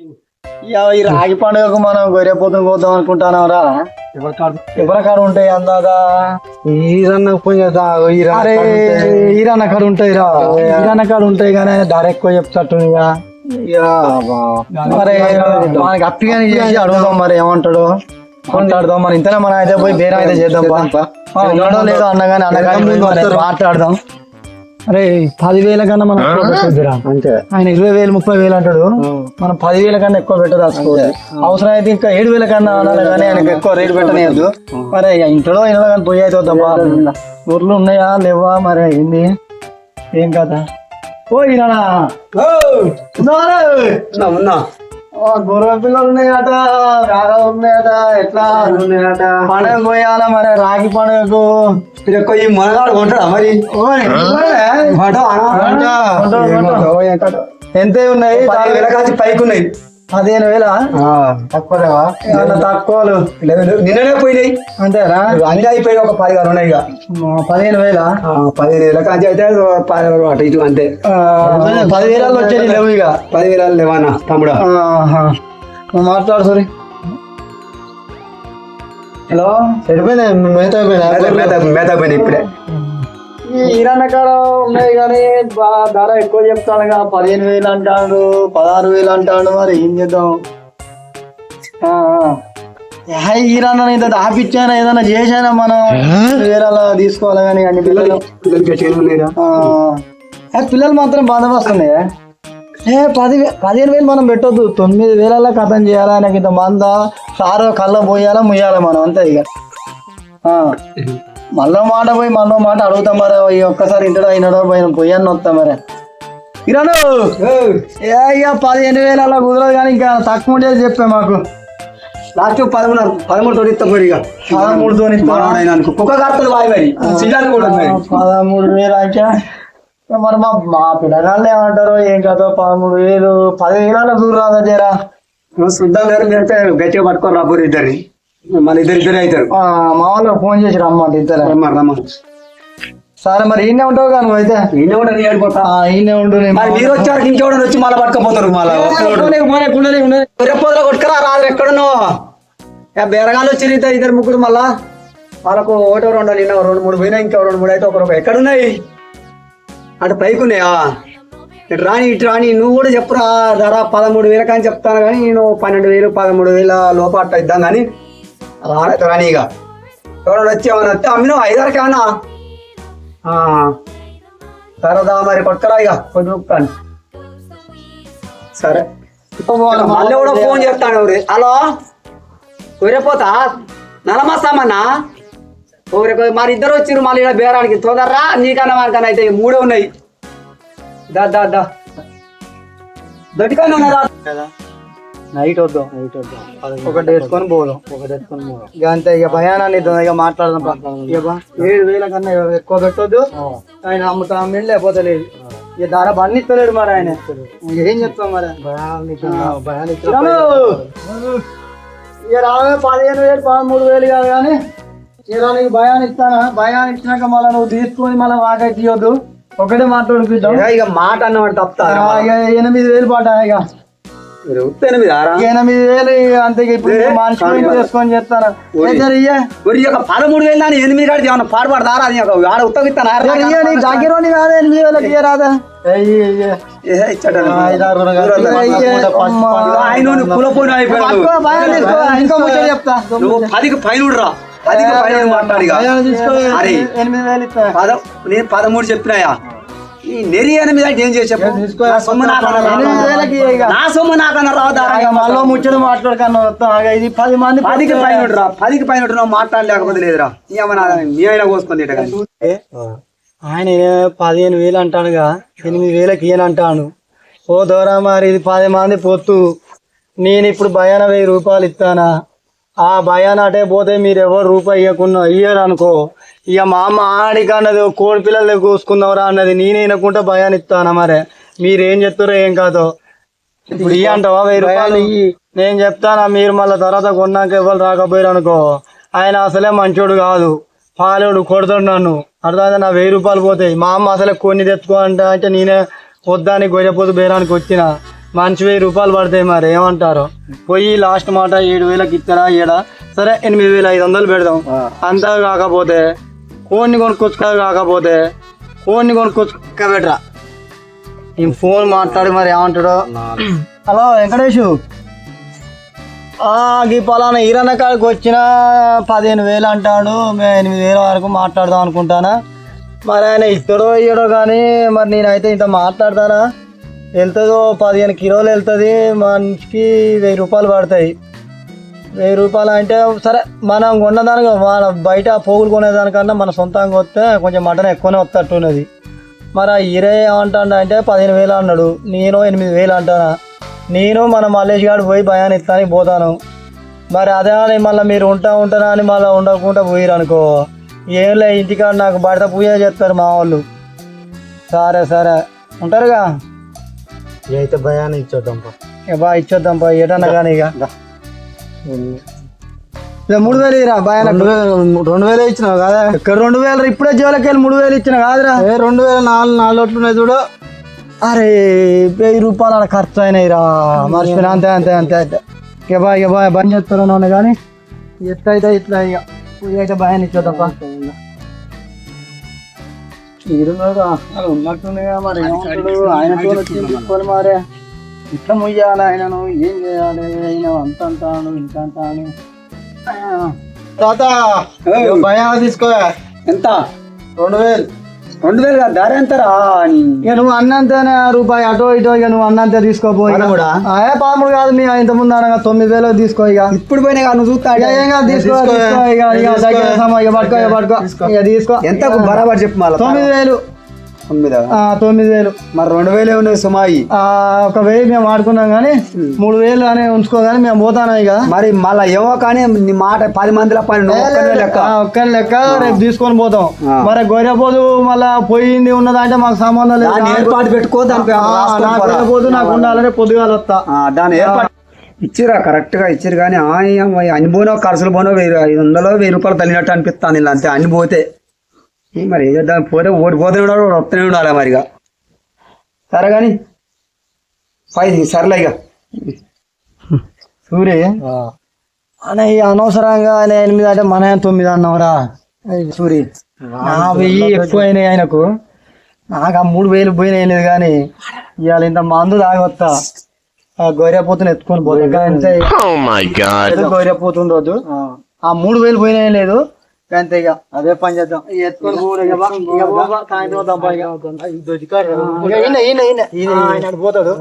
ఈ రాగి పండుగకు మనం గొర్రె పోతుని పోతాం అనుకుంటున్నావురా. ఎవరి కాడ ఉంటాయి అందాదా? ఈరన్న అరే ఈరన్న కాడ ఉంటాయి రా, ఈరన్న కాడ ఉంటాయి కానీ ఆయన ధర ఎక్కువ చెప్తాడు. మరి మనకి అప్పిగాని చేసి అడుగుదాం, మరి ఏమంటాడు మాట్లాడదాం. మరి ఇంతనే మనం అయితే పోయి బేరం అయితే చేద్దాం. ఉన్నాడో లేదో అన్నగాని అన్నగాని మాట్లాడదాం. అరే 10,000 కన్నా మనం ఎక్కువ పెట్టొద్దురా. ఆయన 20,000 30,000 అంటాడు, మనం 10,000 కన్నా ఎక్కువ పెట్టదలుచుకోవాలి. అవసరం అయితే ఇంకా 7,000 కన్నా అనాలి కానీ ఆయనకు ఎక్కువ రేటు పెట్టనేయద్దు. మరి ఇంట్లో అయినా కానీ పోయి అయితే వద్దామా? ఊర్లు ఉన్నాయా లేవా మరి ఏంది ఏం కదా? పోయినా గొర్రె పిల్లలు ఉన్నాయట, రాగా ఉన్నాయట, ఎట్లా ఉన్నాయట? పండుగ పోయాలా మరి రాగి పండుగకు. ఈ మనగాడు కొంటాడా మరి? ఎంత ఉన్నాయి? 10,000 కాచి పైకి ఉన్నాయి. 15,000 తక్కువలేవా? తక్కువలు నిన్ననే పోయినాయి అంతేనా? అన్ని అయిపోయి ఒక 10 ఉన్నాయి. ఇక 15,000 15,000 కాచి అయితే 10 అటు ఇటు అంతే. 10,000 వచ్చేది లేవు. ఇక 10,000 లేవన్నా తమ్ముడా. మాట్లాడు సరే. హలో సరిపోయినా మేత పోయినా ఇప్పుడే. ఈ ఈరన్న కాడ ఉన్నాయి కానీ ధర ఎక్కువ చెప్తాను. 15,000 అంటాడు, 16,000 అంటాడు. మరి ఏం చేద్దాం? ఈరన్న ఇంత ఆపిచ్చానా ఏదైనా చేసానా మనం వేరేలా తీసుకోవాలి కానీ అన్ని పిల్లలు పిల్లలు మాత్రం బందోబస్తు ఉన్నాయి. 15,000 మనం పెట్టొద్దు, 9,000 కథం చేయాలా. నాకు ఇంత మంద సారో కళ్ళ పోయాలా ముయ్యాలా మనం అంతే. ఇక మళ్ళీ మాట పోయి మళ్ళీ మాట అడుగుతాం. మరి ఒక్కసారి ఇంటడో అయినాడో పోయాన్ని వస్తాం. మరి ఇరాను 15,000 అలా కుదరదు కానీ ఇంకా తక్కువ ఉండేది చెప్పే మాకు. లాస్ట్ 13 తోటి ఇస్తా పోయి. 13 కుక్క కార్తలు వాయి మరి 13,000 అయితే మరి మా పిల్లగాళ్ళు ఏమంటారు ఏం కదా? 13,000 10,000 దూరం రాదా జరా? శుద్ధం గారు గట్టిగా పట్టుకొని రాబోరు ఇద్దరిని. మన ఇద్దరు అవుతారు. మా వాళ్ళు ఫోన్ చేసి రమ్మంట ఇద్దరు. రమ్మ సరే మరి ఈయనే ఉంటావు కానీ నువ్వు అయితే ఈయన కూడా ఏడిపోతా. ఈయనే ఉండు. మరి మీరు వచ్చారు ఇంకెవడని వచ్చి మళ్ళీ పట్టుకపోతారు. మళ్ళీ కొట్టుకురా రాదు ఎక్కడున్నావు? బేరగాలు వచ్చి ఇద్దరు ముగ్గురు మళ్ళా వాళ్ళకు 1 2 నిన్న 2 3 పోయినా ఇంకా 2 3 అయితే ఒకరు ఎక్కడున్నాయి? అటు పైకి ఉన్నాయా? ఇటు రాని ఇటు రాని. నువ్వు కూడా చెప్పురా ధర 13,000 కానీ చెప్తాను కానీ నేను 12,000 13,000 లోపల అట్ట ఇద్దాం కానీ రానైతే రాని. ఇక ఎవరైనా వచ్చి ఏమైనా వస్తే అమ్మిన 5,000 కానా? సరదా మరి కొట్టుకురా ఇక కొట్టుకుంటాను. సరే మళ్ళీ కూడా ఫోన్ చేస్తాను. ఎవరు హలో ఊరేపోతా నలమస్తామన్నా మరి ఇద్దరు వచ్చిర్రు మళ్ళీ ఇక్కడ బేరానికి. తొందరరా నీకన్నా మనకన్నా అయితే 3 ఉన్నాయి. దా దొడ్డికన్నా ఉన్నారా? నైట్ వద్దాం. ఒకటి వేసుకొని పోదాం. ఇక అంతే. ఇక భయానాన్ని ఇక మాట్లాడదాం. 7,000 కన్నా ఎక్కువ పెట్టొద్దు. ఆయన అమ్ముతాం లేకపోతే లేదు. ఇక ధర బండిస్తలేడు మరి ఆయన. ఏం చెప్తాం మరి? ఇక రావే 15,000 13,000 కాదు కానీ ఇలా నీకు భయాన్ని ఇస్తానా? భయాన్ని ఇచ్చినాక మళ్ళీ నువ్వు తీసుకొని మళ్ళీ మాకైతే తీయొద్దు. ఒకటే మాట్లాడుకుంటాం. ఇక మాట అన్నమాట తప్ప. ఇక 8,000 పాట. ఇక 8,000 అంతే. ఇప్పుడు మనిషి చేసుకొని చేస్తాను. 13,000 అని 8 కాడికి ఏమన్నా పాడుపడతారా? ఆడ ఉత్తగిస్తాను జాగిరోని కాదు 8,000 ఇయ్యరాదా? చెప్తా 10కి పైన రా. 10కి పైన మాట్లాడి. నేను 13 చెప్పినాయా? ఈ నెరి 8 అంటే ఏం చేసి చెప్పు. నా సొమ్ము నాకన్నా రావద్దా? మళ్ళీ ముచ్చట మాట్లాడుకన్నా 10 మంది 10కి పైన రా. 10కి పైన నువ్వు మాట్లాడలేకపోతే లేదురా. ఏమన్నా మీ అయినా కోసుకుంది. ఆయన 15,000 అంటానుగా 8,000 ఇయ్యనంటాను. ఓ దూరా మరి ఇది 10 మంది పొత్తు. నేను ఇప్పుడు భయాన 1,000 రూపాయలు ఇస్తానా? ఆ భయాన అటే పోతే మీరు ఎవరు రూపాయి ఇవ్వకున్నా ఇయ్యరు అనుకో. ఇక మా అమ్మ ఆడికి అన్నది కోడి పిల్లలు కోసుకుందాంరా అన్నది. నేను వినకుంటే భయాన్ని ఇస్తానా? మరి మీరేం చెప్తారో ఏం కాదో. ఇప్పుడు ఇయ్య అంటావా 1,000 రూపాయలు ఇయ్యి. నేను చెప్తానా? మీరు మళ్ళీ తర్వాత కొన్నాక ఎవరు రాకపోయారు అనుకో. ఆయన అసలే మంచోడు కాదు, పాలోడు కొడతాడు నన్ను. అర్థమైతే నా 1,000 రూపాయలు పోతాయి. మా అమ్మ అసలే కొన్ని తెచ్చుకో అంటే నేనే వద్దానికి గొర్రెపోతు బేరానికి వచ్చిన. మంచి 1000 రూపాయలు పడతాయి. మరి ఏమంటారు? పోయి లాస్ట్ మాట 7000కి ఇస్తారా ఏడా? సరే 8500 పెడదాం. అంతా కాకపోతే కోడిని కొనుక్కొచ్చుక పెట్టరా. ఈ ఫోన్ మాట్లాడి మరి ఏమంటాడో. హలో వెంకటేషు, ఈ పలానా ఈరన్న కాడికి వచ్చిన 15000 అంటాడు. మేము 8000 వరకు మాట్లాడదాం అనుకుంటానా. మరి ఆయన ఇస్తాడో ఇయ్యడో కానీ మరి నేనైతే ఇంత మాట్లాడతానా? వెళ్తుందో 15 కిలోలు వెళ్తుంది. మనిషికి 1000 రూపాయలు పడతాయి. 1000 రూపాయలు అంటే సరే మనం కొన్నదానికి మన బయట పోగులు కొనేదానికన్నా మన సొంతంగా వస్తే కొంచెం మటన్ ఎక్కువనే వస్తట్టున్నది. మరి ఆ ఈరే ఏమంటాడు అంటే 15000 అన్నాడు, నేను 8000 అంటానా. నేను మన మల్లేష్ గారు పోయి భయాన్ని ఇస్తానికి పోతాను. మరి అదే అని మళ్ళీ మీరు ఉంటానా అని మళ్ళీ ఉండకుండా పోయిరు అనుకో, ఏం లే ఇంటికాడ నాకు బయట పూజ చేస్తారు మా వాళ్ళు. సరే సరే ఉంటారుగా. అయితే భయాన్ని ఇచ్చేద్దాం ఇచ్చేద్దాం ఏటన్నా కానీ. ఇక 3000 ఇరా భయాన. 2000 ఇచ్చినావు కదా? ఇక్కడ 2000 ఇప్పుడే జోలకి వెళ్ళి 3000 ఇచ్చిన కాదురా. 2000 4 లోట్లు ఉన్నాయి చూడు. అరే 1000 రూపాయలు అలా ఖర్చు అయినాయిరా. మర్చిపోయినా. అంతే అంతే అంతే అంతే. ఇక బంద్ చేస్తాను నన్ను కానీ ఎట్లయితే ఇట్లా ఇక పూజ అయితే భయాన్ని ఇచ్చేద్దాం. ఉన్నట్టుందిగా మరి ఏమంటాడు ఆయన తీసుకొని మారే. ఇట్లా ముయ్యాలి ఆయనను, ఏం చేయాలి ఆయన అంత అంటాను ఇంత అంటాను. తాత భయాన్ని తీసుకో. ఎంత? 2000. 2000 కాదు ధర ఎంతరా? ఇక నువ్వు అన్నంతేనే రూపాయి అటో ఇటో. ఇక నువ్వు అన్నంతే తీసుకోపోయి. 13 కాదు మీ ఇంత ముందు అనగా 9000 తీసుకో. ఇక ఇప్పుడు పోయినా నువ్వు చూస్తా ఏం కాదు తీసుకో. ఇక తీసుకో. ఎంత బరాబర్ చెప్పు. మళ్ళీ 9000. 9000. మరి 2000 ఉన్నాయి సుమాయి. 1000 మేము వాడుకున్నాం కానీ 3000 అని ఉంచుకో. కానీ మేము పోతాను ఇక. మరి మళ్ళీ ఏమో కానీ నీ మాట 10 మందిలో పని ఒక్కని లెక్క రేపు తీసుకొని పోతాం. మరి గొర్రెపోదు మళ్ళా పోయింది ఉన్నదంటే మాకు సంబంధం లేదు. ఏర్పాటు పెట్టుకో. పోదు నాకు ఉండాలని పొద్దుగాల వస్తా. దాని ఏర్పాటు ఇచ్చిరా కరెక్ట్ గా ఇచ్చిరు. కానీ అన్ని పోనో ఖర్చులు పోనో 500 1000 రూపాయలు తల్లినట్టు అనిపిస్తాను ఇలా. అంతే అన్ని పోతే మరి ఏం చేద్దాం. పోతే ఓడిపోతూనే ఉన్నాడు, వస్తూనే ఉండాలి మరిగా. సరే కానీ సర్లే ఇక. సూరి అని అనవసరంగా 8 అంటే మన 9 అన్నావురా సూరి. 1000 ఎక్కువ అయినాయి ఆయనకు. నాకు 3000 పోయినాయి లేదు కానీ ఇవాళ ఇంత మందు తాగొస్తా. గొర్రెపోతుని ఎత్తుకొని పోతా. గొర్రెపోతుంది రోజు 3000 పోయినాయి లేదు అంతే. ఇక అదే పని చేద్దాం. ఎత్తుకొని పోతాడు.